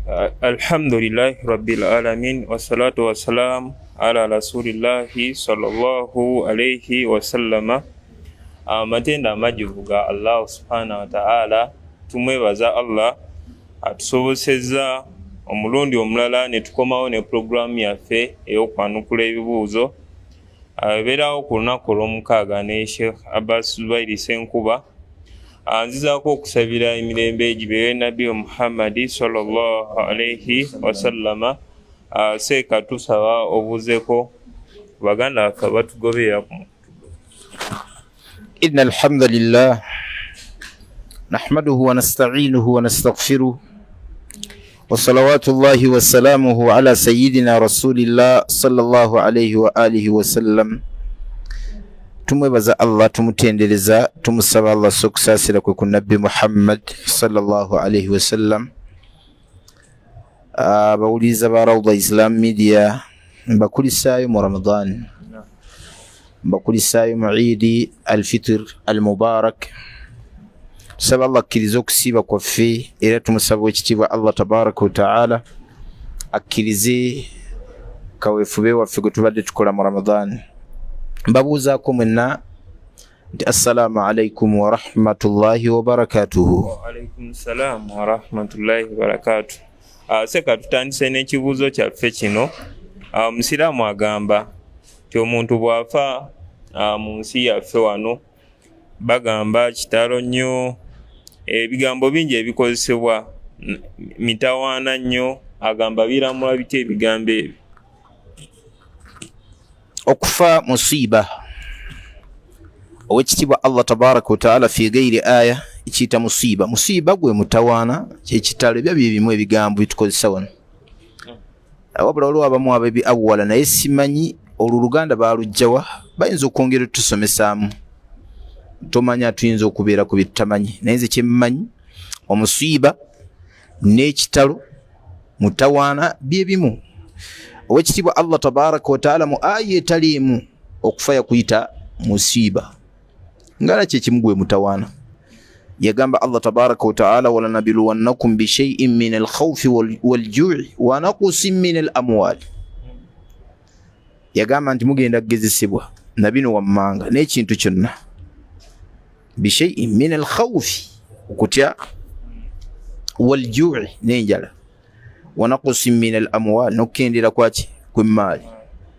Alhamdulillahi rabbil alamin wassalatu wassalamu ala rasulillahi sallallahu alayhi wasallama. Amatenda amajjuvu ga Allah subhanahu wa ta'ala, tumwebaza Allah atusobosezza omulundi omulala ne tukomawo ne programu yaffe ey'okwanukula ebibuuzo ebeerawo ku lunaku olw'omukaaga ne Sheikh Abbas Zubairi Senkuba. Nzizaako okusabira emirembe egibeere Nabbi Muhammad sallallahu alayhi wasallama. Seeka tusaba obuuzeko baganda baffe batugoberera ku إن الحمد لله نحمده ونستعينه ونستغفره وصلوات الله وسلامه على سيدنا رسول الله صلى الله عليه وآله وسلم. tumwebaza Allah, tumutendereza, tumusaba Allah sokusasira kwe ku Nabbi Muhammad sallallahu alayhi wasallam. Abawuliza ba Rawda Islam Media mbakulisaayo mu Ramadan, mbakulisaayo mu Eid al-Fitr al-Mubarak. Tusaba Allah akkirize okusiiba kwaffe era tumusaba ekitiibwa Allah tabaraka wa ta'ala akkirize kaweefube waffe gwe tubadde tukola mu Ramadan. Mbabuuzaako mwenna nti assalamu alaikum wa rahmatullahi wa barakatuhu. Wa alaikum salam wa rahmatullahi wa barakatuhu. Seka tutandise n'ekibuuzo kyaffe kino. Musiraamu agamba nti omuntu bw'afa mu nsi yaffe wano bagamba kitalo nnyo, ebigambo bingi ebikozesebwa, mitawaana nnyo. Agamba biramula bitya ebigambo ebyo? Okufa musiba. Owekitiibwa Allah tabaraka wa ta'ala fi ghairi aya ekiyita musiba. Musiba gwe mutawaana kyekitalo, ebyo byebimu ebigambo bitukozesa wano. Wabula olwo abamu abebi awwala naye simanyi oluluganda balujjawa, bayinza okwongera otusomesaamu. Tomanya tuyinza okubeera ku byetutamanyi, naye nze kyemmanyi omusiba n'ekitalo mutawaana byebimu. Owekitiibwa Allah tabaraka wa ta'ala mu aya etaliimu okufa yakuyita musiba, ngala kyekimu gwe mutawaana. Yagamba Allah tabaraka wa ta'ala walanabluwannakum bishay'in min alkhawfi walju'i wa naqsin min alamwali. Yagamba nti mugenda kugezesebwa na bino wammanga n'ekintu kyonna. Bishay'in min alkhawfi, okutya, walju'i n'enjala, wa naqsin min alamwali, n'okukendera kwaki kw'emmaali,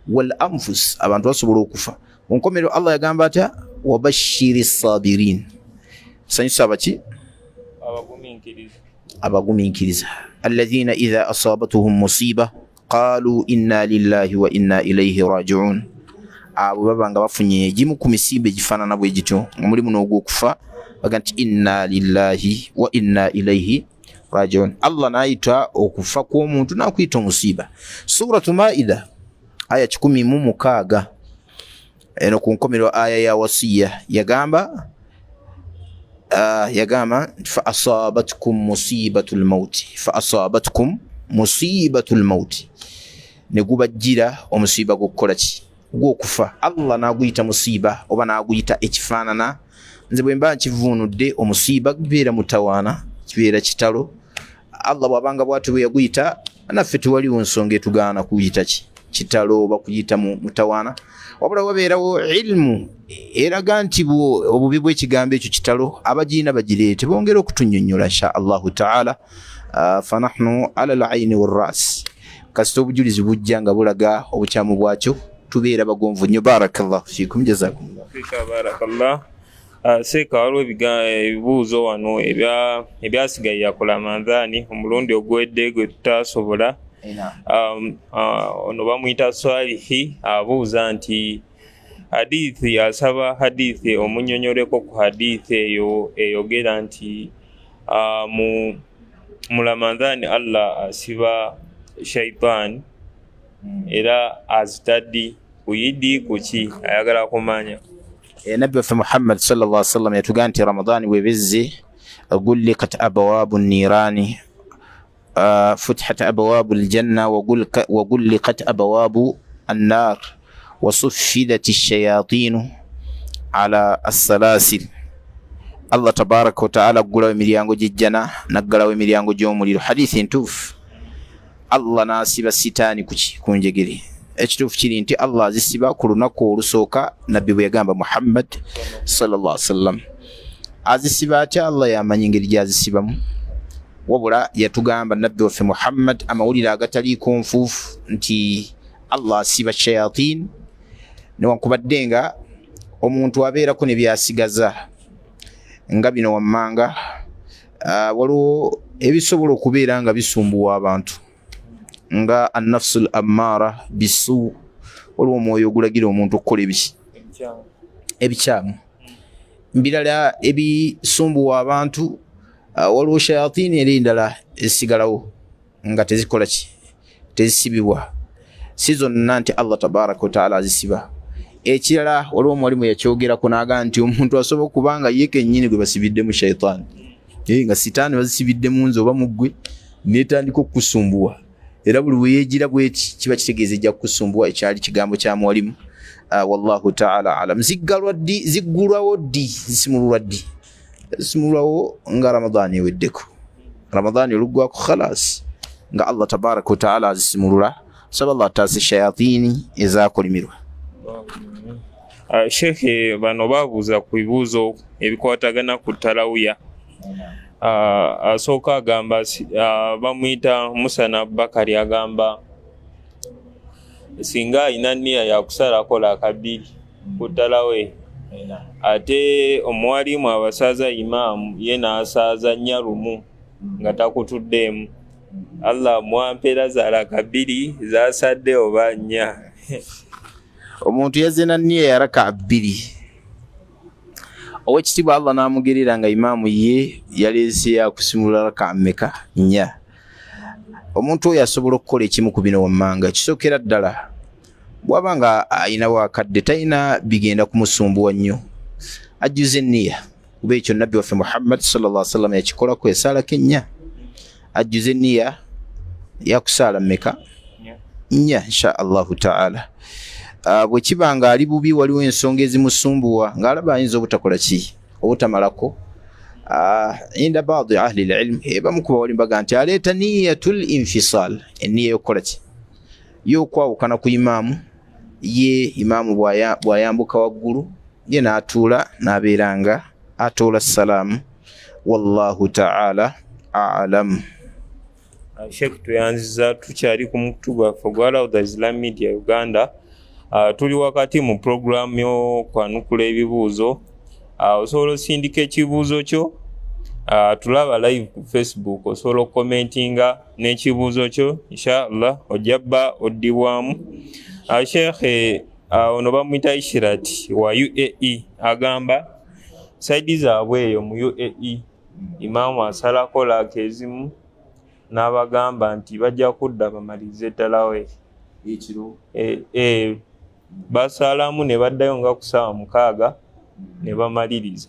wal anfus, abantu basobola okufa. Onkomero Allah yagamba atya wabashiri sabirin, sanyusa abaki? Abagumiikiriza. Alladhina idha asabatuhum musiba qalu inna lillahi wa inna ilayhi raji'un. Abo babanga bafunye egimu ku misiba egifaanana bwe gityo, mulimu n'ogw'okufa, baga nti inna lillahi wa inna ilayhi raji'un. Allah naayita okufa kw'omuntu n'akuyita omusiba. Suratu Maida aya 16 eno ku nkomero aya ya wasiya yagamba fa asabatkum musibatul mauti, fa asabatkum musibatul mauti, ne gubajjira omusiba gw'okukola ki? Gw'okufa. Allah n'aguyita musiba oba n'aguyita ekifaanana. Nze bwe mba nkivuunudde omusiba gubeera mutawaana, kibeera kitalo. Allah bw'abanga bw'atyo bwe yaguyita, naffe tewaliwo nsonga etugaana kuyita ki? Kitalo oba kuyita mutawaana. Wabula wabeerawo ilmu eraga nti obubi bw'ekigambo ekyo kitalo, abagiina bagireete bongere okutunnyonnyola insha Allahu ta'ala. Fanahnu ala al-ayni wal-ras, kasita obujulizi bujja nga bulaga obukyamu bwakyo tubeera bagonvu nnyo. Barakallahu fiikum, jazakumullah. Barakallah. Seeka waliwo ebibuuzo wano ebyasigaye ya Ramadhaani omulundi ogwedde gwe tutasobola. Ono bamuyita Swalihi abuuza nti hadithi, asaba hadithi omunnyonnyoleko ku hadithi eyo eyogera nti mu Ramadhaani Allah asiba shaitan era azitaddi kuyidi kuki, ayagala kumanya. Nabbi waffe Muhammad sallallahu alaihi wasallam yatugamba nti Ramadhaani webezze gullikat abwaabu nniiraani فتحت أبواب الجنة وغلقت أبواب النار وصفدت الشياطين على السلاسل. Allah tabaraka wa ta'ala gulawo emiryango gy'ejjana naggalawo emiryango gy'omuliro. Hadithi ntuufu. Allah n'asiba sitaani ku njegere. Ekituufu kiri nti Allah azisiba ku lunaku olusooka nabbi bwe yagamba Muhammad sallallahu alaihi wasallam. Azisiba atya? Allah yamanyi engeri gy'azisibamu, wabula yatugamba nabbi waffe Muhammad amawulire agataliiko nfuufu nti Allah asiba shayatin, newankubadde nga omuntu abeerako ne byasigaza nga bino wammanga. Waliwo ebisobola okubeera nga bisumbuwa abantu nga an-nafsul ammara bisu, waliwo omwoyo ogulagira omuntu okukola ebikyamu. Mbirala ebisumbuwa abantu, waliwo shayatini eri endala ezisigalawo nga tezikola tezisibibwa. Si zonna nti Allah tabaraka wa taala azisiba. Ekirala waliwo omulimu yakyogerako n'agamba nti omuntu asobola okuba nga ye kennyini gwe basibiddemu shayitaani, nga sitaani bazisibiddemu nze oba muggwe netandika okukusumbuwa, era buli weyeegira bweti kiba kitegeeza ejja kukusumbuwa. Ekyali kigambo kya mwalimu. Wallahu taala alam. Ziggulwawo ddi? Zisimululwa ddi? Zisimulwawo nga Ramadhaani eweddeko. Ramadhaani oluggwako khalas nga Allah tabaraka wa taala azisimulula. Saba Allah taasi shayatini ezakolimirwa. Sheikh, bano babuuza ku bibuuzo ebikwatagana ku tarawiya. Asooka agamba bamuyita Musana Bakari, agamba singa alina nniya yakusala akola akabiri ku tarawe, ate omwalimu abasaza imaamu ye n'asaaza nnya lumu nga takutuddeemu, Allah mwampera zaala kabiri zasadde oba nnya? Omuntu yazena nniya ya raka 2, owekitiibwa Allah n'amugerera nga imaamu ye yaleese yakusimula raka mmeka? 4. Omuntu oyo asobola okukola ekimu ku bino wammanga. Kisookera ddala bw'aba nga ayina wakadde talina bigenda kumusumbuwa nnyo, ajjuze enniya, kuba ekyo nabbi waffe Muhammad sallallahu alaihi wasallam yakikolako, esaalako 4. Ajjuze enniya yakusaala mmeka? 4 insha Allahu taala. Bwe kiba nga ali bubi, waliwo ensonga ezimusumbuwa ng'alaba ayinza obutakola obutamalako, inda baadhi ahli al-ilm ebamu ku bawali mbaga nti aleeta niyatul infisal, enniya y'okukola y'okwawukana ku imaamu. Ye imaamu bw'ayambuka waggulu, ye n'atuula n'abeera nga atoola salaamu. Wallahu taala a'lam. Sheikh, tuyanziza tukyali ku mukutu gwaffe gwa Rawda Islamic Media Uganda. Tuli wakati mu program y'okwanukula ebibuuzo. Osobola osindika ekibuuzo kyo, tulaba live ku Facebook, osobola commentinga n'ekibuuzo kyo, inshallah ojjabba oddibwamu. Sheikh, ono bamuyita Ishirati wa UAE, agamba saidi zaabwe eyo mu UAE imaamu asalako laaka ezimu n'abagamba nti bajja kudda bamalirize tarawe ekiro. Basalamu ne baddayo nga ku ssaawa 6 ne bamaliriza.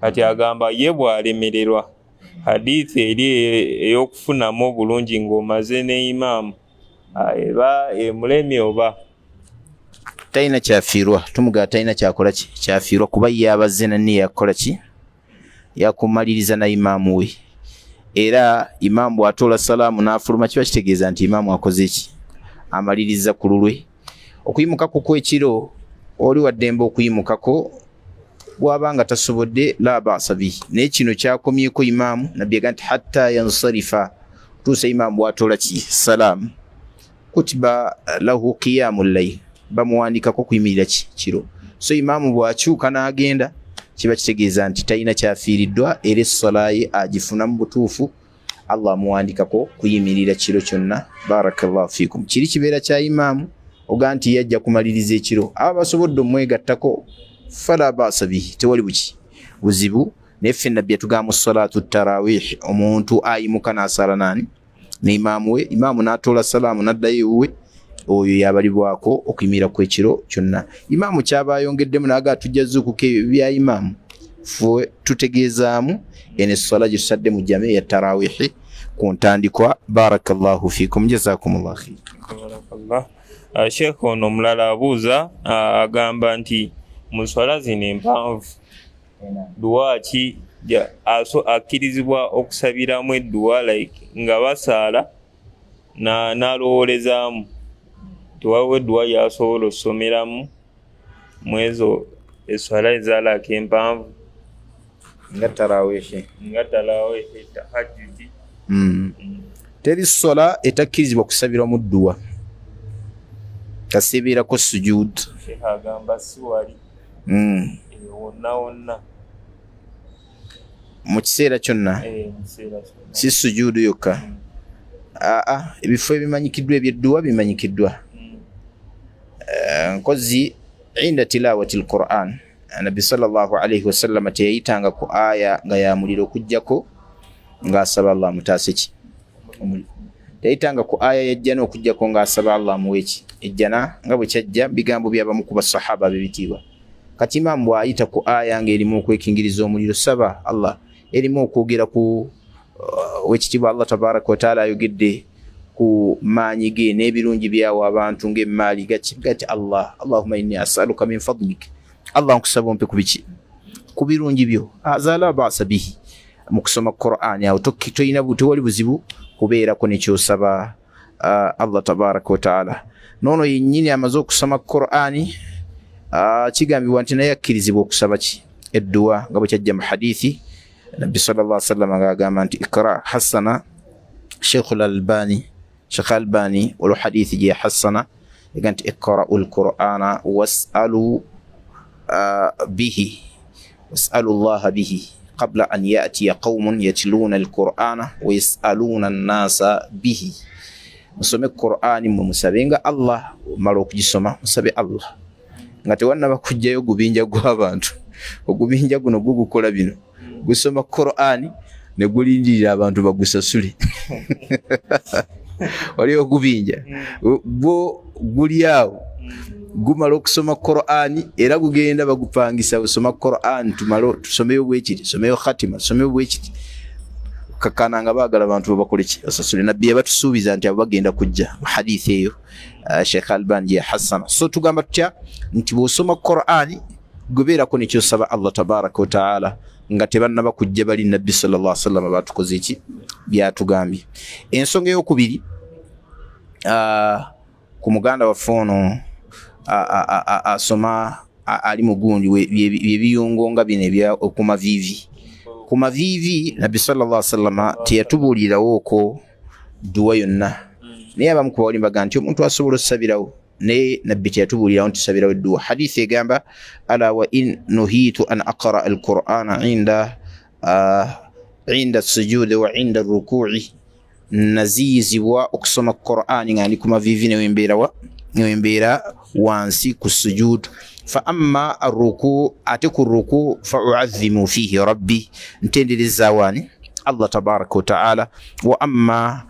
Kati agamba ye bw'alemererwa hadithi eri ey'okufunamu obulungi ng'omaze ne imaamu eba emulemye oba talina kyafiirwa. Tumugaa talina kyakola kyafiirwa, kuba ye abazze na nniya yakukola yakumaliriza na imaamu we, era imaamu bw'atoola salaamu n'afuluma kiba kitegeeza nti imaamu akoze amaliriza ku lulwe. Okuyimukako kw'ekiro oli waddembe okuyimukako, bw'aba nga tasobodde la ba'sa bihi. Naye kino kyakomyeko imaamu, nabbi yagamba nti hatta yansarifa, tuusa imaamu bw'atoola salaamu, kutiba lahu qiyamul layl, bamuwandikako kuyimirira kiro. So imaamu bw'akyuka n'agenda, kiba kitegeeza nti talina kyafiiriddwa, era essala ye agifunamu butuufu, Allah amuwandikako kuyimirira kiro kyonna. Barakallahu fiikum. Kiri kibeera kya imaamu oga nti yajja kumaliriza ekiro, aba basobodde omwegattako, fala ba'sa bihi, tewali buzibu. Naye ffe nabbi yatugamba salatu tarawih, omuntu ayimuka n'asala nani? Ne imaamu we, imaamu n'atoola salaamu n'addayo ewuwe, oyo yabalibwako okuyimirira kw'ekiro kyonna. Imaamu kyaba ayongeddemu n'aga tujja zuukuka ebyo bya imaamu, ffe tutegeezaamu ene essala gye tusadde mu jame ya tarawih ku ntandikwa. Barakallahu fiikum, jazakumullahu khayr. Barakallah. Sheikh, ono mulala abuuza agamba nti mu swala zino empanvu duwa ki akkirizibwa okusabiramu edduwa, like nga basaala n'alowoolezaamu tiwaliwo edduwa yasobola osomeramu mu ezo esswala ezaalako empanvu nga taraweehe tahajjudi. teri sola etakkirizibwa kusabirwa mu dduwa kasibiirako sujud Sheikh agamba siwali wonna wonna mu kiseera kyonna si sujudu yokka. Ebifo ebimanyikiddwa ebyedduwa bimanyikiddwa nkozi inda tilawati alquran Nabbi sallallahu alayhi wasallam teyayitanga ku aya nga ya muliro okujjako ng'asaba Allah mutaase ki teyayitanga ku aya yajjana okujjako ng'asaba Allah muweki ejjana nga bwe kyajja bigambo by'abamu ku basahaba bebitiibwa. Kati Imam bw'ayita ku aya ng'erimu okwekingiriza omuliro saba Allah, erimu okwogera ku wekitiibwa Allah tabaraka wa taala ayogedde ku maanyi ge n'ebirungi byawo abantu ng'emmaali gati Allah Allahumma inni as'aluka min fadlik, Allah nkusaba ompe ku biki ku birungi byo. Azala ba'sa bihi mu kusoma Qur'an awo toyina tewali buzibu kubeerako ne kyosaba Allah tabaraka wa taala. Noono yennyini amaze okusoma Qur'an kigambibwa nti naye akkirizibwa okusaba ki edduwa nga bwe kyajja mu hadithi Nabbi sallallahu alaihi wasallam agamba nti ikra hasana Sheikh Albani wal hadithi je hasana iganti iqra'u al-Qur'ana was'alu bihi Allah bihi qabla an ya'tiya qaumun yatluna al-Qur'ana wa yas'aluna an-nasa bihi. Musome Qur'ani musabenga Allah mala okugisoma musabe Allah nga tewannaba kujjayo gubinja gw'abantu. Ogubinja guno gugukola bino gusoma Qur'ani ne gulindirira abantu bagusasule wali ogubinja bo guli awo gumala okusoma Qur'ani era gugenda bagupangisa usoma Qur'ani tusomeyo bwekiti someyo khatima someyo bwekiti kakana nga baagala abantu bakole ki basasule. Nabbi yabatusuubiza nti abo bagenda kujja mu hadithi eyo Sheikh Albani ya hasana. So tugamba tutya nti bw'osoma Qur'ani gobeerako ne kyosaba Allah tabaraka wa taala nga tebannaba kujja bali Nabbi sallallahu alaihi wasallam batukoze ki byatugambye. Ensonga ey'okubiri ku muganda waffe ono asoma ali mugundi byebiyungo nga bino ebya okumavivi ku mavivi. Nabbi sallallahu alaihi wasallam teyatubuulirawo ko duwa yonna, naye abamu ku bawuli baga nti omuntu asobola okusabirawo naye Nabbi teyatubuulirawo nti sabirawo edduwa. Hadithi egamba ala wa in nuhitu an aqra al-Qur'ana inda sujudi wa inda ruku'i, naziyizibwa okusoma Qur'ani nga ndi ku mavivi newembeera wansi ku sujud. Fa amma arruku ate ku ruku fa u'azzimu fihi rabbi, ntendereza wani Allah tabaraka wa taala. Wa amma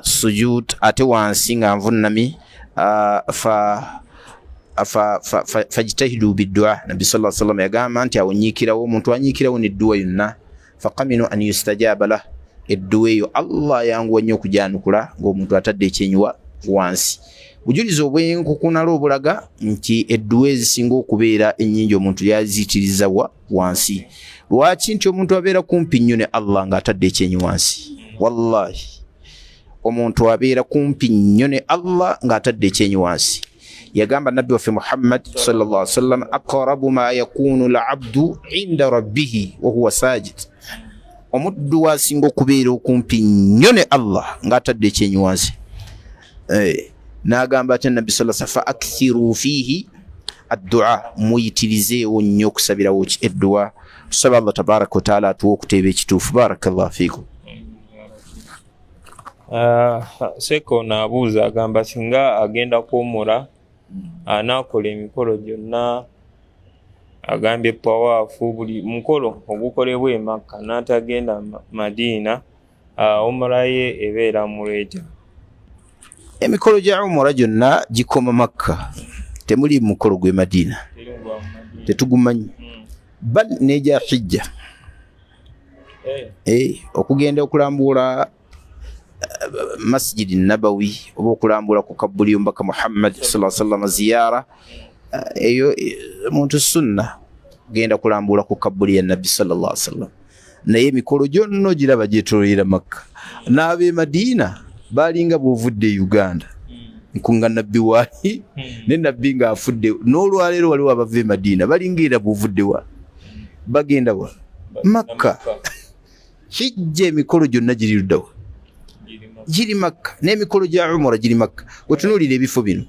sujud ate wansi nga nvunnami fajtahidu biddu'a. Nabbi sallallahu alaihi wasallam yagamba nti awonyiikirawo omuntu anyiikirawo n'edduwa yonna faqaminu an yustajaba lah, edduwa eyo Allah yanguwa nnyo okujanukula ng'omuntu atadde ekyenyuwa wansi. Bujulizi obwenkukunala obulaga nti edduwa ezisinga okubeera ennyingi omuntu yaziyitiriza wansi. Lwaki? Nti omuntu abeera kumpi nnyo ne Allah ng'atadde ekyenyi wansi. Wallahi omuntu abeera kumpi nnyo ne Allah ng'atadde ekyenyi wansi. Yagamba Nabbi waffe Muhammad sallallahu alaihi wasallam aqrabu ma yakunu al-abdu inda rabbihi wa huwa sajid, omuddu wasinga okubeera okumpi nnyo ne Allah ng'atadde ekyenyi wansi. N'agamba ate Nabbi sallallahu alaihi wasallam fa akthiru fihi ad-du'a, muyitirizeewo nnyo okusabirawo edduwa. Tusaba Allah tabaraka wa taala atuwe okuteeba ekituufu. Barakallahu fiikum. Seko naabuuza agamba singa agenda kuwummula anaakola emikolo gyonna, agambye pawaafu buli mukolo ogukolebwa e Makka n'atagenda Madiina, umra ye ebeera muleeta. Emikolo gya umra gyonna gikoma Makka, temuli mukolo gwe Madiina, tetugumanyi. Bal n'egya hijja okugenda okulambula Masjid Nabawi oba okulambula ku kabbuli y'omubaka Muhammad sallallahu alaihi wasallam ziyara eyo muntu sunna genda kulambula ku kabbuli ya Nabbi sallallahu alaihi wasallam. Naye emikolo gyonna giraba gyetoolera Makka. N'ab'e Madiina balinga bw'ovudde Uganda nkunga nabbi waali ne nabbi ng'afudde n'olwaleero waliwo abava e Madiina balinga era bw'ovudde wa bagenda wa Makka kijja emikolo gyonna giri luddawa giri Makka n'emikolo gya umura giri Makka wetunuulira ebifo bino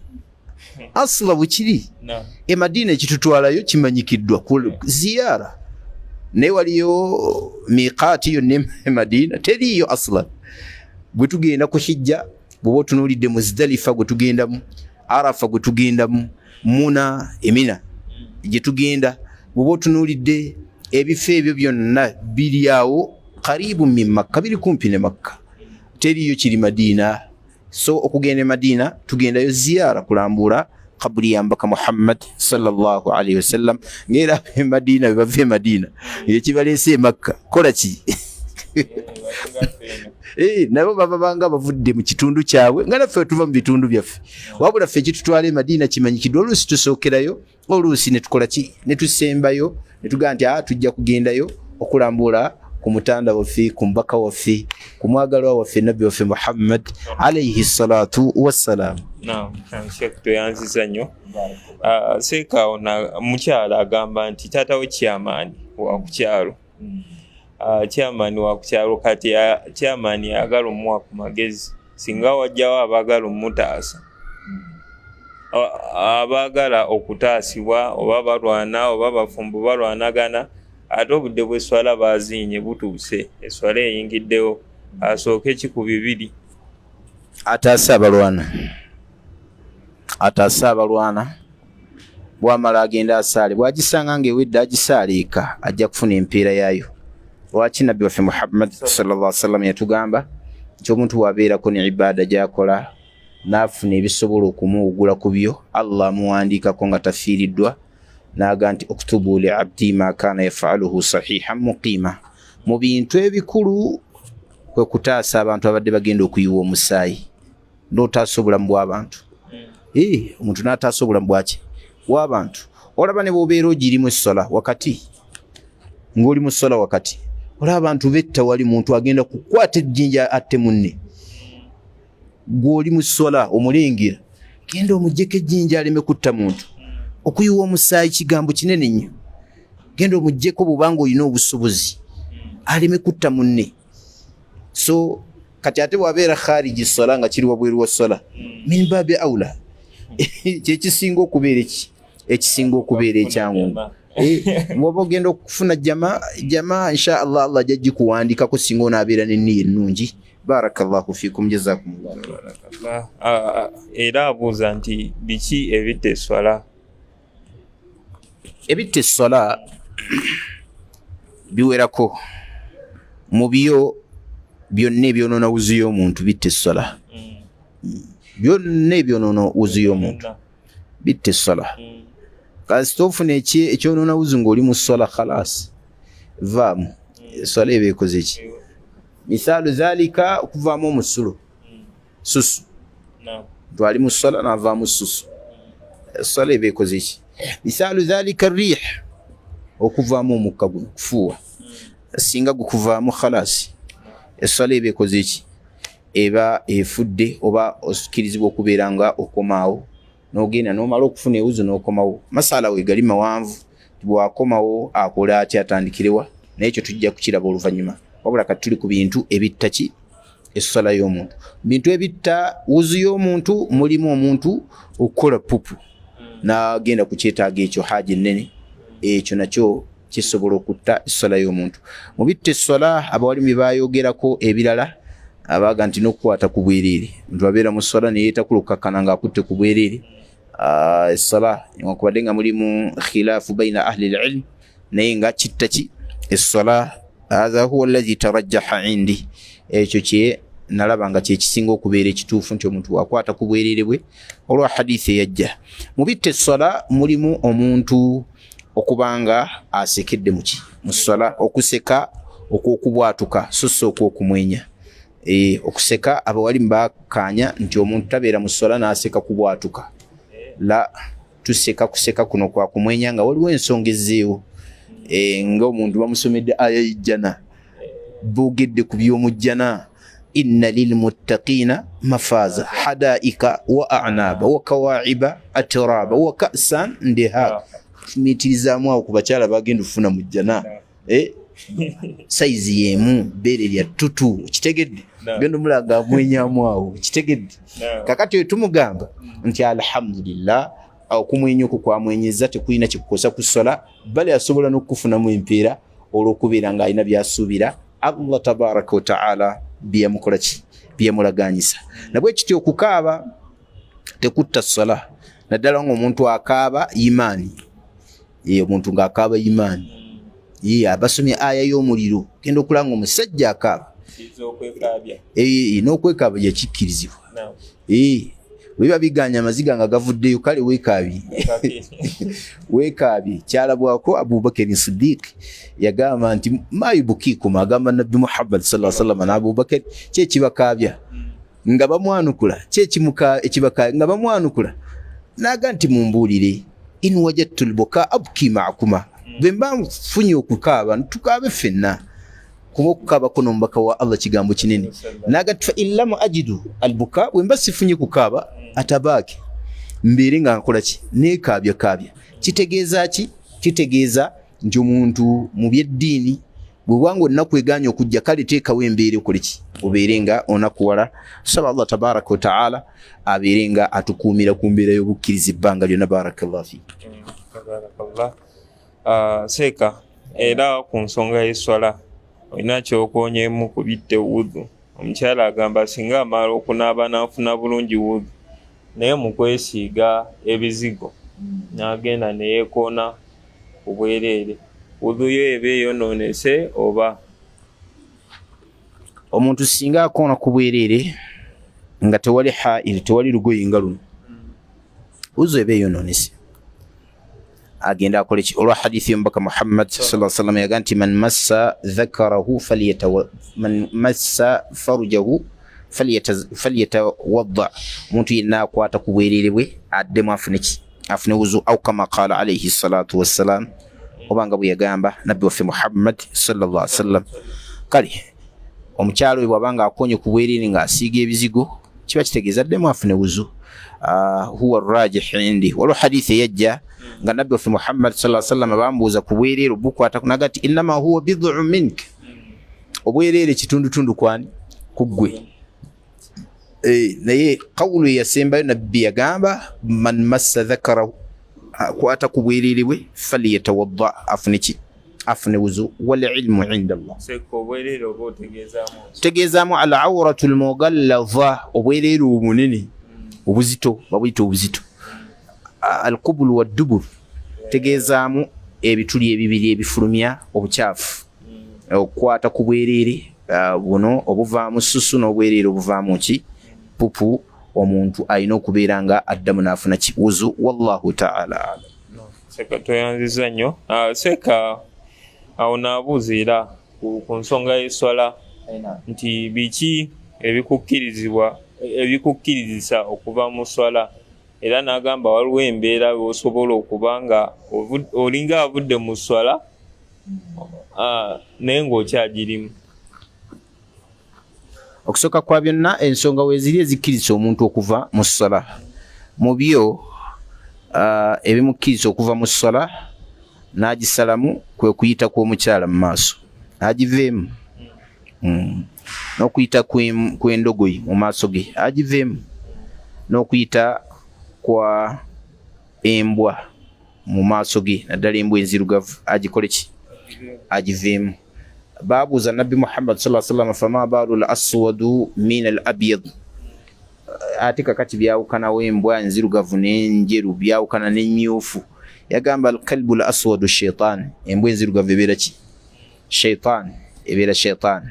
asula bwekiri e Madiina ekitutwalayo kimanyikiddwa ku ziyaara naye waliyo miqaati yonna e Madiina teriiyo aslan bwe tugenda ku kijja bw'oba otunuulidde Muzdalifa gwe tugendamu Arafa gwe tugendamu Muna Emina gye tugenda bw'oba otunuulidde ebifo ebyo byonna biri awo karibu min Makka biri kumpi ne Makka teriiyo kiri Madiina so okugenda e Madiina tugendayo ziyaara kulambula kabuli ya mbaka Muhammad sallallahu alaihi wasallam ngera e Madiina bava e Madiina ekibaleese e Makka kola ki nabo baba banga bavudde mu kitundu kyabwe nga naffe tuva mu bitundu byaffe wabula ffe ekitutwala e Madiina kimanyikiddwa oluusi tusookerayo oluusi ne tukola ki ne tusembayo ne tugaa nti tujja kugendayo okulambula ku mutanda waffe ku mbaka waffe ku mwagalwa waffe nabbi waffe Muhammad alayhi salatu wassalam. Naam, Sheikh tuyanziza nnyo. Seeka ona mukyala agamba nti taata we kyamaani wa ku kyalo. Kyamaani wa ku kyalo kati kyamaani ayagala omuwa ku magezi singa wajjawo abaagala omutaasa abaagala okutaasibwa oba balwana oba bafumbo balwanagana ate obudde bw'esswala baaziinye butuuse esswala eyingiddewo asooke ki ku bibiri ataasa abalwana bw'amala agenda asaale bw'agisanga ng'ewedde agisaala eka ajja kufuna empeera yaayo lwaki nabbi waffe Muhammad sallallahu alaihi wasallam yatugamba nti omuntu wabeerako ne ibaada gy'akola n'afuna ebisobola okumuwugula ku byo Allah amuwandiikako nga tafiiriddwa n'aga nti oktubu li abdi ma kaana yafaluhu sahihan muqiima mu bintu ebikulu kwe kutaasa abantu abadde bagenda okuyiwa omusaayi n'otaasa obulamu bw'abantu omuntu n'ataasa obulamu bwaki bw'abantu olaba ne bw'obeera ogirimu essola wakati ng'oli mu ssola wakati olaba abantu betta wali muntu agenda kukwata ejjinja atte munne gw'oli mu ssola omulengera genda omuggyeko ejjinja aleme kutta muntu okuyiwa omusaayi kigambo kinene nnyo genda omuggyeko bw'obanga olina obusobozi aleme kutta munne so kati ate bw'abeera khariji ssola nga kiri wabweru wa ssola min baabi awla kyekisinga okubeera ekisinga okubeera ekyangu bw'oba ogenda okufuna jama insha Allah Allah ajja gikuwandikako singa onaabeera n'enniya ennungi. Barakallahu fikum jazakumullah. Era abuuza nti biki ebitta esswala? Ebitta esswala biwerako mu byo byonna ebyonoona wuzu y'omuntu bitta esswala byonna ebyonoona wuzu y'omuntu bitta esswala kasita ofuna ekyonoona wuzu ng'oli mu sswala khalas vaamu esswala eba ekoze ki misaalu zaalika okuvaamu omusulo susu twali mu sswala n'avaamu susu esswala eba ekoze ki misaalu zaalika riih okuvaamu omukka guno kufuuwa singa gukuvaamu khalas esswala eba ekoze ki eba efudde oba okirizibwa okubeera nga okomaawo n'ogenda n'omala okufuna ewuzu n'okomawo masala we gali mawanvu bw'akomawo akola atya atandikirewa naye ekyo tujja kukiraba oluvannyuma wabula kati tuli ku bintu ebitta ki esswala y'omuntu bintu ebitta wuzu y'omuntu mulimu omuntu okukola pupu n'agenda ku kyetaago ekyo haaji ennene ekyo nakyo kisobola okutta esswala y'omuntu mu bitta esswala abawalimu bye baayogerako ebirala abaga nti n'okukwata ku bwereere omuntu abeera mu sswala ne yeetakulukkakana ng'akutte ku bwereere esswala newankubadde nga mulimu khilaafu baina ahli al-ilm naye nga kitta ki esswala hadha huwa alladhi tarajjaha indi ekyo kye nalaba nga kyekisinga okubeera ekituufu nti omuntu wakwata ku bwereere bwe olwa hadithi eyajja mu bitta esswala mulimu omuntu okubanga asekedde mu sswala okuseka okw'okubwatuka so si okw'okumwenya okuseka abawalimu bakkaanya nti omuntu tabeera mu sswala n'aseka kubwatuka la tuseka kuseka kuno kwa kumwenya nga waliwo ensonga ezzeewo nga omuntu bamusomedde aya y'ejjana boogedde ku by'omujjana inna lilmuttaqina mafaza hadaika wa a'naba wa kawa'iba atraba wa ka'san ndiha mitirizamu awo ku bakyala bagenda ofuna mu jjana saizi yemu beere lya tutu kitegedde genda omulanga amwenyamu awo kitegedde kakati we tumugamba nti alhamdulillah okumwenya okwo kwamwenyeza tekulina kikukosa ku ssola bali asobola n'okufunamu empeera olw'okubeera ng'alina byasuubira Allah tabaraka wa ta'ala byeyamukola ki byeyamulaganyisa nabwe kityo okukaaba tekutta ssola naddala ng'omuntu akaaba imaani omuntu ng'akaaba imaani abasomye aya y'omuliro genda okulanga omusajja akaaba n'okwekaaba yakikkirizibwa weba biganya amaziga nga gavuddeyo kale weekaabye kyalabwako Abubakar Siddiq yagamba nti mayubukikum agamba Nabbi Muhammad sallallahu alaihi wasallam n'Abubakar kyekibakaabya nga bamwanukula ekibakaabya nga bamwanukula naga nti mumbuulire in wajadtu albuka abki ma'akuma bwe mba nfunye okukaaba tukaabe ffenna kuba okukaaba kuno omubaka wa Allah kigambo kinene naga fa illam ajidu albuka bwe mba sifunye kukaaba atabaaki mbeere nga nkola ki neekaabya kitegeeza ki kitegeeza nti omuntu mu byeddiini bwe wanga onnakweganya okujja kale teekawo embeera okole ki obeere nga onakuwala saba Allah tabaraka wa ta'ala abeere nga atukuumira ku mbeera y'obukkiriza ebbanga lyonna barakallahu fi seeka era ku nsonga y'eswala olina kyokoonyemu ku bitte wudhu omukyala agamba singa amala okunaaba n'afuna bulungi wudhu naye mu kwesiiga ebizigo n'agenda ne yeekoona ku bwereere wudhu yo eba eyonoonese oba omuntu singa akoona ku bwereere nga tewali hairi tewali lugoye nga luno wudhu eba eyonoonese agenda akole ki olwa hadithi y'omubaka Muhammad sallallahu alaihi wasallam yaga nti man massa dhakarahu man massa farujahu falyatawadda omuntu yenna akwata ku bwereere bwe addemu afune wuzu au kama qala alayhi salatu wassalam obanga bwe yagamba nabbi waffe Muhammad sallallahu alaihi wasallam kale omukyalo bw'abanga akonye ku bwereere ng'asiiga ebizigo kiba kitegeeza addemu afune wuzu huwa rajih indi waliwo hadithi eyajja nga nabbi waffe Muhammad sallallahu alaihi wasallam bambuuza ku bwereere obukwata nagati innama huwa bid'un mink obwereere kitundutundu kwani kuggwe naye qawlu yasembayo nabbi yagamba man massa dhakarahu akwata ku bwereere bwe falyatawadda afune wuzu wal ilmu inda Allah tegeezaamu al awratu al mughalladha obwereere obunene obuzito babuyita obuzito alqubul wa dubur tegeezaamu ebituli ebibiri ebifulumya obukyafu okukwata ku bwereere buno obuvaamu susu n'obwereere obuvaamu ki pupu omuntu alina okubeera nga addamu n'afuna kiwuzu wallahu ta'ala seka toyanziza nnyo seka awo naabuuziira ku nsonga y'eswala nti biki ebikukkirizisa okuva mu swala era n'agamba waliwo embeera w'osobola okuba nga olinga avudde mu swala naye ng'okyagirimu. Okusooka kwa byonna ensonga weeziri ezikkiriza omuntu okuva mu swala mu byo ebimukkiriza okuva mu swala n'agisalamu kwe kuyita kw'omukyala mu maaso agiveemu n'okuyita kw'endogoyi mu maaso ge agiveemu n'okuyita kwa embwa mu maaso ge naddala embwa enzirugavu agikole ki agiveemu. Baabuuza nabbi Muhammad sallallahu alaihi wasallam fama baalu al aswadu min al abyad ate kakati byawukanawo embwa enzirugavu n'enjeru byawukana n'emmyufu yagamba al kalbu al aswadu shaitan embwa enzirugavu ebeera ki shaitan ebeera shaitan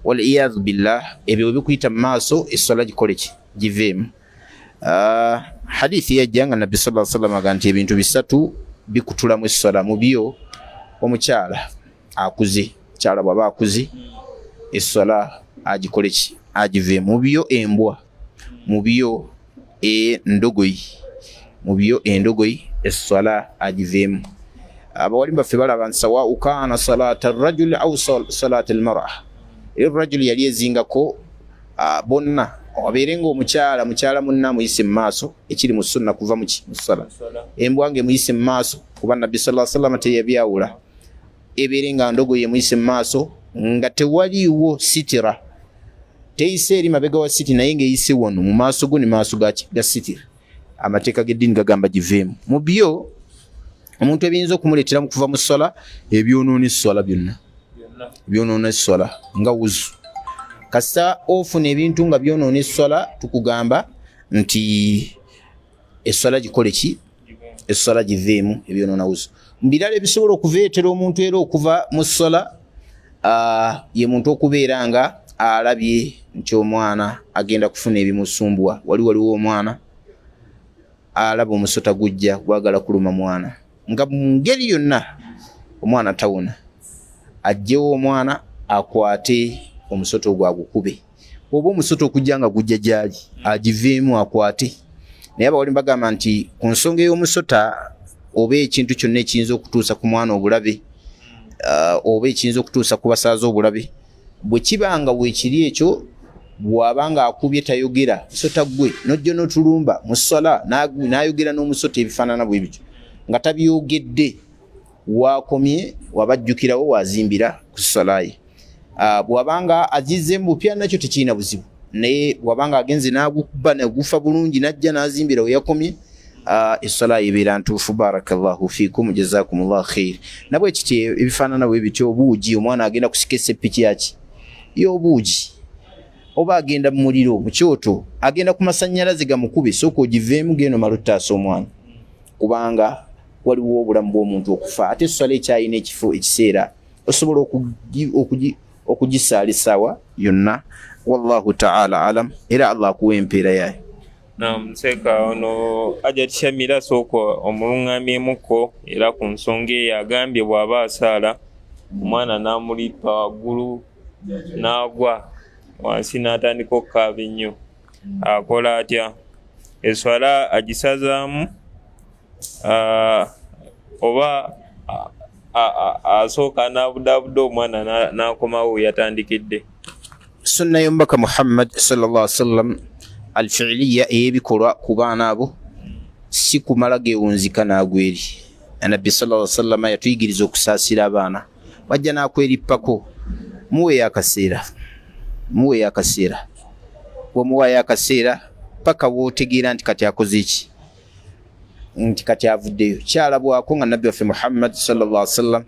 wal iyadhu billah ebyo bikuyita mu maaso essala gikole ki giveemu. Hadithi yajja nga nabbi sallallahu alaihi wasallam agamba nti ebintu bisatu bikutulamu essala mu byo omukyala akuze kyala bwaba akuze essala agikole ki agive mu byo embwa mu byo endogoyi mu byo endogoyi essala agivemu. Abawalimba ffe balaba nti sawa kana salata arrajuli au salata almar'a arrajuli yali ezingako bonna wabeerenga mukyala munna muyise mu maaso ekiri mu sunna kuva mu ssala embwange muyise mu maaso kuba nabbi sallallahu alaihi wasallam teyabyawula ebeerenga ndogoye muyise mu maaso nga tewaliiwo sitira teyise eri mabega wa siti naye ng'eyise wano mu maaso go ne maaso ga sitira amateeka g'eddiini gagamba giveemu mu byo omuntu ebiyinza okumuleetera mu kuva mu ssala ebyonoona essala byonna byonoona essala nga wuzu kasita ofuna ebintu nga byonoona essala tukugamba nti essala gikole ki essala giveemu ebyonoona wuzu mbirala ebisobola okuveetera omuntu era okuva mu ssala ye muntu okubeera nga alabye nti omwana agenda kufuna ebimusumbuwa waliwo omwana alaba omusota gujja gwagala kuluma mwana nga mu ngeri yonna omwana tawona ajjewo omwana akwate omusota ogwo agukube oba omusota okujja nga gujja gyali agiveemu akwate naye abawali bagamba nti ku nsonga ey'omusota oba ekintu kyonna ekiyinza okutuusa ku mwana obulabe oba ekiyinza okutuusa ku basaaza obulabe bwe kibanga weekiri ekyo bw'abanga akubye tayogera musota gwe nojja n'otulumba mu ssala n'ayogera n'omusota ebifaanana bwe bityo nga tabyogedde wakomye wabajjukirawo wazimbira ku ssala ye bw'abanga agize mu bupya nakyo tekirina buzibu naye bw'abanga agenze n'agukuba negufa bulungi najja n'azimbira we yakomye essala ebeera ntuufu. Barakallahu fiikum jazakumullahu khair. Nabwe kiti ebifaanana bwe bityo obuugi omwana agenda kusika esseppiki yaki y'obuugi oba agenda mu muliro mu kyoto agenda ku masannyalaze gamukube sooka ogiveemu geno malutaasa omwana kubanga waliwo obulamu bw'omuntu okufa ate essala ekyayina ekifo ekiseera osobola okugisaalisawa yonna. Wallahu ta'ala alam era Allah akuwa empeera yayo. Nseka ono ajja tishamira sooka omulungamyemuko era ku nsonga eyo agambye bw'aba asaala omwana n'amulipa waggulu n'agwa wansi n'atandika okukaaba ennyo akola atya? Eswala agisazaamu oba asooka n'abudaabuda omwana n'akomawo yatandikidde? Sunna y'omubaka Muhammad sallallahu alaihi wasallam alfi'liya eyebikolwa ku baana abo si kumala geewunzika n'agweri. Nabbi sallallahu alaihi wasallam yatuyigiriza okusaasira abaana wajja n'akwerippako muweeyo akaseera bw'omuwaayo akaseera paka wootegeera nti kati akoze eki nti kati avuddeyo. Kyalabwako nga nabbi waffe Muhammad sallallahu alaihi wasallam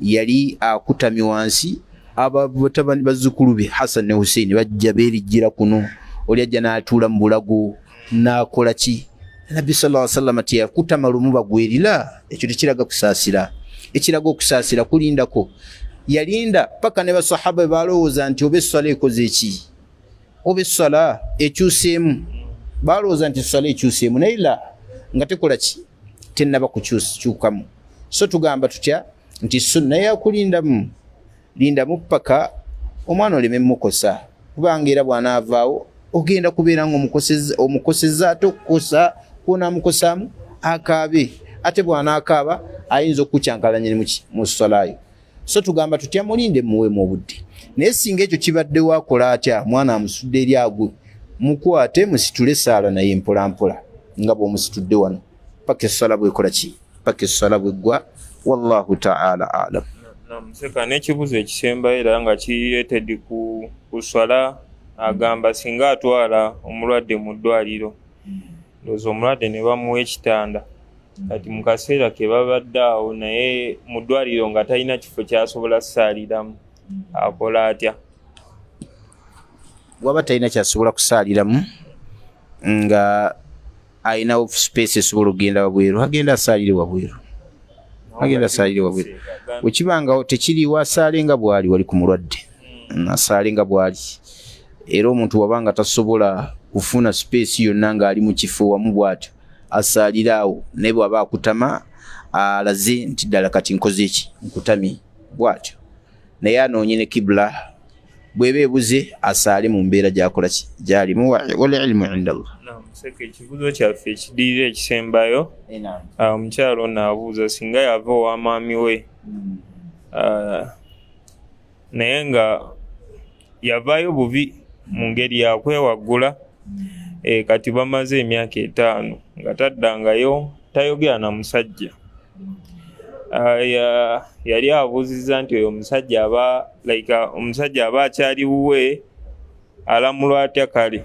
yali akutamye wansi abatabani bazzukulu be Hassan ne Hussein bajja beerijjira kuno oli ajja n'atuula mu bulago n'akola ki? Nabbi sallallahu alaihi wasallam teyakutama lumu bagwerira. Ekyo tekiraga kusaasira. Ekiraga okusaasira kulindako. Yalinda paka ne basahaba balowooza nti oba essala ekoze eki oba essala ekyuseemu balowooza nti essala ekyuseemu naye la nga tekola ki tennaba kukyukamu. So tugamba tutya nti sunna yakulindamu lindamu paka omwana oleme mukosa kubanga era bw'anaavaawo ogenda kubeera nga omukoseza ate okukosa kw'onaamukosaamu akaabe ate bw'anaakaaba ayinza okukyankalanya mu ssalayo. So tugamba tutya mulinde muweemu obudde naye singa ekyo kibadde waakola atya mwana amusudde eri agwe mukwate musitule essaala naye mpolampola nga bw'omusitudde wano paka essala bwekola ki paka essala bweggwa. Wallahu ta'ala alam. Namuseka n'ekibuzo ekisembayo era nga kireetedde ku swala agamba singa atwala omulwadde mu ddwaliro ndowooza omulwadde ne bamuwa ekitanda kati mu kaseera ke babadde awo naye mu ddwaliro nga talina kifo kyasobola kusaaliramu akola atya? Bw'aba talina kyasobola kusaaliramu nga ayina space esobola okugenda wabweru agenda asaalire wabweru. Wekibanga tekiriwo asaale nga bw'ali wali ku mulwadde asaale nga bw'ali. Era omuntu wabanga tasobola kufuna space yonna ng'ali mu kifo wamu bw'atyo asaalira awo naye bw'aba akutama alaze nti ddala kati nkoze eki nkutamye bw'atyo naye anoonye ne kibula bw'eba ebuze asaale mu mbeera gy'akola ki gy'alimu. Wal ilmu inda Allah. Museka ekibuzo kyaffe ekidirira ekisembayo omukyalo n'abuuza singa yava owa maami we naye nga yavaayo bubi mu ngeri ya kwewaggula. Kati bamaze emyaka 5 nga taddangayo tayogera na musajja. Yali abuuzizza nti oyo omusajja omusajja aba akyali wuwe alamulwa atya kale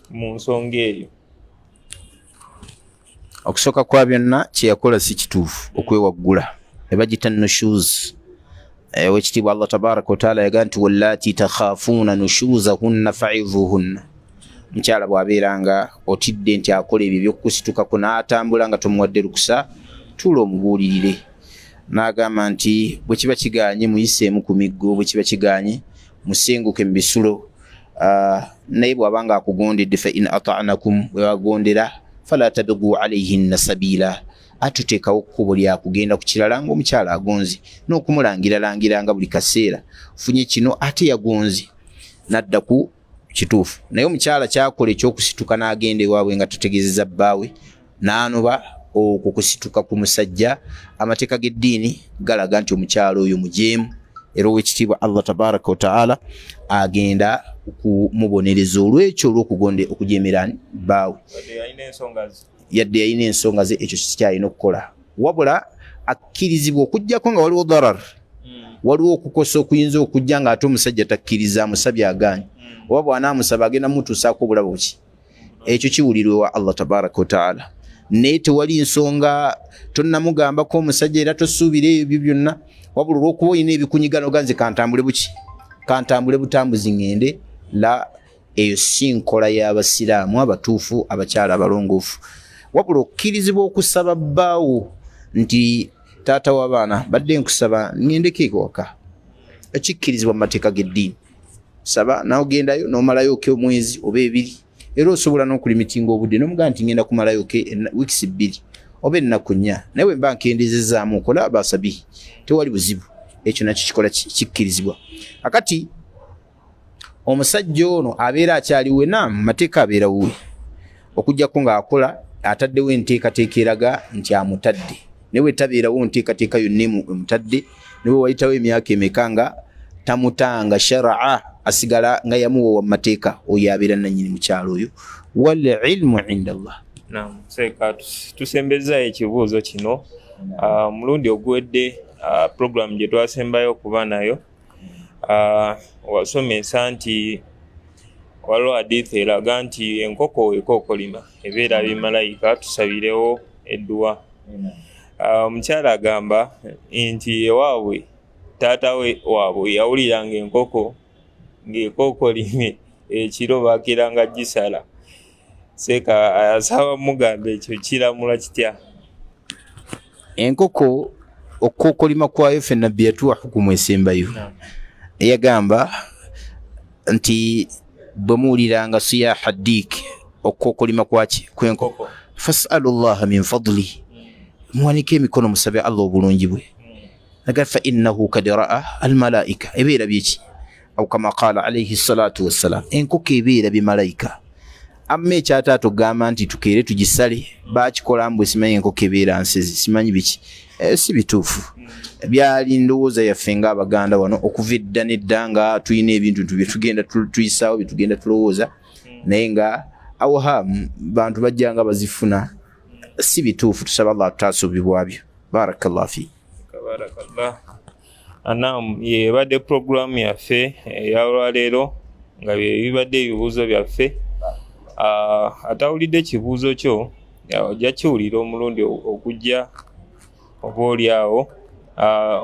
mu nsonga eyo. Okusooka kwa byonna kye yakola si kituufu okwewaggula ne bagita nushuz. Wekitiibwa Allah tabaraka wa taala yagaa nti wallaati takhaafuuna nushuzahunna fa'idhuhunna. Mukyala bw'abeeranga otidde nti akola ebyo by'okusitukako n'atambula nga tomuwadde lukusa, tuula omubuulirire. N'agamba nti bwe kiba kiganye muyiseemu ku miggo, bwe kiba kiganye musenguke mu bisulo. Naye bw'abanga akugondedde fa in ata'nakum, bwe bagondera fala tabghu alayhinna sabila, atuteekawo kkubo lya kugenda ku kirala ng'omukyala agonze n'okumulangira nga buli kaseera funye kino ate yagonze n'adda ku kituufu. Naye omukyala kyakola ekyokusituka n'agenda ewaabwe nga tategeezezza bbaawe, n'anoba okukusituka ku musajja. Amateeka g'eddiini galaga nti omukyala oyo mujeemu, era ow'ekitiibwa Allah tabaraka wa taala agenda okumubonereza olw'ekyo okujeemera bbaawe. Yadde yalina ensonga ze, ekyo sikyalina okukola, wabula akkirizibwa okujjako nga waliwo darar, waliwo okukosa okuyinza okujja nga ate omusajja takkiriza, amusabye agaanye, oba bw'anaamusaba agenda mutuusaako obulabo buki, ekyo kiwulirwa ewa Allah tabaraka wa taala. Naye tewali nsonga, tonnamugambako omusajja era tosuubira ebyo byonna, wabula olw'okuba olina ebikunyigano ganze kantambule buki, kantambule butambuzi ngende, la eyo si nkola y'abasiraamu abatuufu, abakyala abalongoofu. Wabula okkirizibwa okusaba bbaawo nti taata w'abaana badde nkusaba ngendeko ewaka, ekikkirizibwa mu mateeka g'eddiini. Saba n'ogendayo n'omalayo ke omwezi oba 2, era osobola n'okulimitinga obudde n'omugamba nti ngenda kumalayo ke wiiki 2 oba ennaku 4, naye bwe mba nkendezezaamu okola abasabihi, tewali buzibu, ekyo nakyo kikola kikkirizibwa. Akati omusajja ono abeera akyaliwe mu mateeka abeera wuwe, okujjako ng'akola ataddewo enteekateeka eraga nti amutadde, ne bwe tabeerawo nteekateeka yonna emutadde, ne bwe wayitawo emyaka emeka nga tamutanga shar'a, asigala nga yamuwa mu mateeka, oyo abeera nannyini mukyalo oyo. Wal ilmu inda Allah. Naam, seeka tusembezaayo ekibuuzo kino mulundi oguwedde, program gye twasembayo okuba nayo. Wasomesa nti waliwo hadithi eraga nti enkoko ekookolima ebeera bimalayika, tusabirewo edduwa. Omukyala agamba nti ewaabwe taata we waabwe yawuliranga enkoko ng'ekookolime ekiro baakiranga gisala. Seeka asaba mugamba ekyo kiramula kitya? Enkoko okukookolima kwayo ffenna nabbi yatuwa hukumu esembayo. Yagamba nti bwe muwuliranga siyaha ddiik, okukookolima kwaki kw'enkoko, fasalu llaha min fadli, muwanike emikono musabe Allah obulungi bwe. Naga fa innahu kad ra'a almalaika, ebeera byeki, aw kama qaala alayhi salatu wassalam, enkoko ebeera bimalayika. Amma ekyata atugamba nti tukeere tugisale, baakikola mbwe simanyi enkoko ebeera nsezi, simanyi biki, si bituufu. Byali ndowooza yaffe ng'Abaganda wano okuva edda n'edda nga tulina ebintu bye tugenda tuyisaawo, bye tugenda tulowooza, naye nga awhamu bantu bajja nga bazifuna, si bituufu. Tusaba Allah tutaasubibwabyo. Barakallahu fi. Barakallah. Naam, yebadde programu yaffe eya olwaleero nga bibadde ebibuuzo byaffe. Atawulidde ekibuuzo kyo ojja kiwulira omulundi okujja oba oliawo.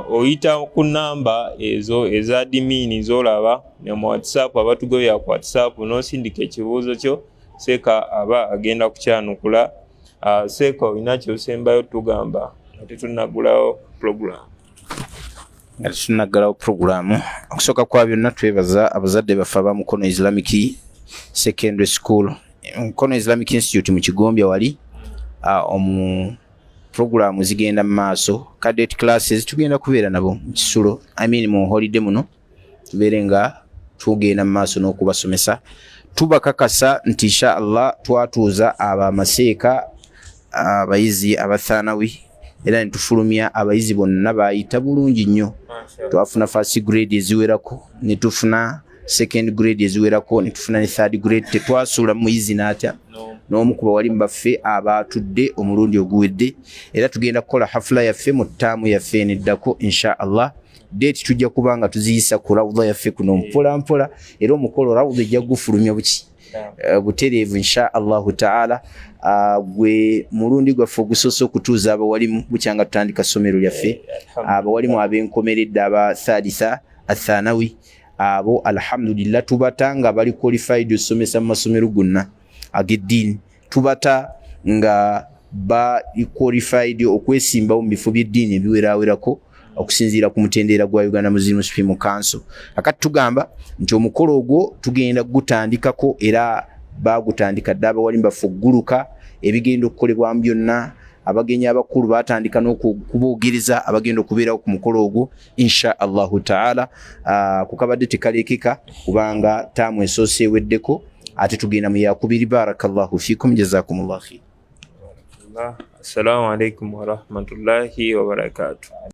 Oyita ku namba ezo eza admin z'olaba ne mu WhatsApp, abatugobya ku WhatsApp n'osindika ekibuuzo kyo, seeka aba agenda kukyanukula. Seeka olina kyosembayo tugamba nga tetunnagulawo program. Nga tetunnagalawo programu. Okusooka kwa byonna twebaza abazadde baffe aba Mukono Islamic Secondary School, Mukono Islamic Institute mu Kigombya wali. Programu zigenda mu maaso, cadet classes tugenda kubeera nabo mu kisulo, mu holiday muno tubeere nga tugenda mu maaso n'okubasomesa. Tubakakasa nti insha Allah twatuuza abamaseeka, abayizi abathanawi, era nitufulumya abayizi bonna bayita bulungi nnyo. Twafuna first grade eziwerako, ne tufuna second grade eziwerako ne tufuna ne third grade. Tetwasuula muyizi n'atya n'omu ku bawalimu baffe abaatudde omulundi oguwedde, era tugenda kukola hafula yaffe mu ttaamu yaffe eneddako insha Allah. Date tujja kuba nga tuziyisa ku rawudha yaffe kuno mpola mpola, era omukolo rawudha ejja gufulumya butereevu insha Allahu taala. Gwe mulundi gwaffe ogusoose okutuuza abawalimu bukyanga tutandika ssomero lyaffe, abawalimu ab'enkomeredde aba thalitha athanawi, abo alhamdulillah tubata nga bali qualified osomesa mu masomero gonna ag'eddiini, tubata nga ba qualified okwesimbawo mu bifo by'eddiini ebiweraawerako okusinziira ku mutendera gwa Uganda Muslim Supreme Council. Akati tugamba nti omukolo ogwo tugenda gutandikako, era bagutandika dda abawalimu baffe ogguluka ebigenda okukolebwamu byonna. Abagenyi abakulu batandika n'okuboogereza abagenda okubeerawo ku mukolo ogwo insha Allahu taala. Kukabadde tekalekeka kubanga taamu ensoose eweddeko, ate tugenda mu yakubiri. Barakallahu fikum, jazakumullahu khair. Assalamu alaikum wa rahmatullahi wa barakatuh.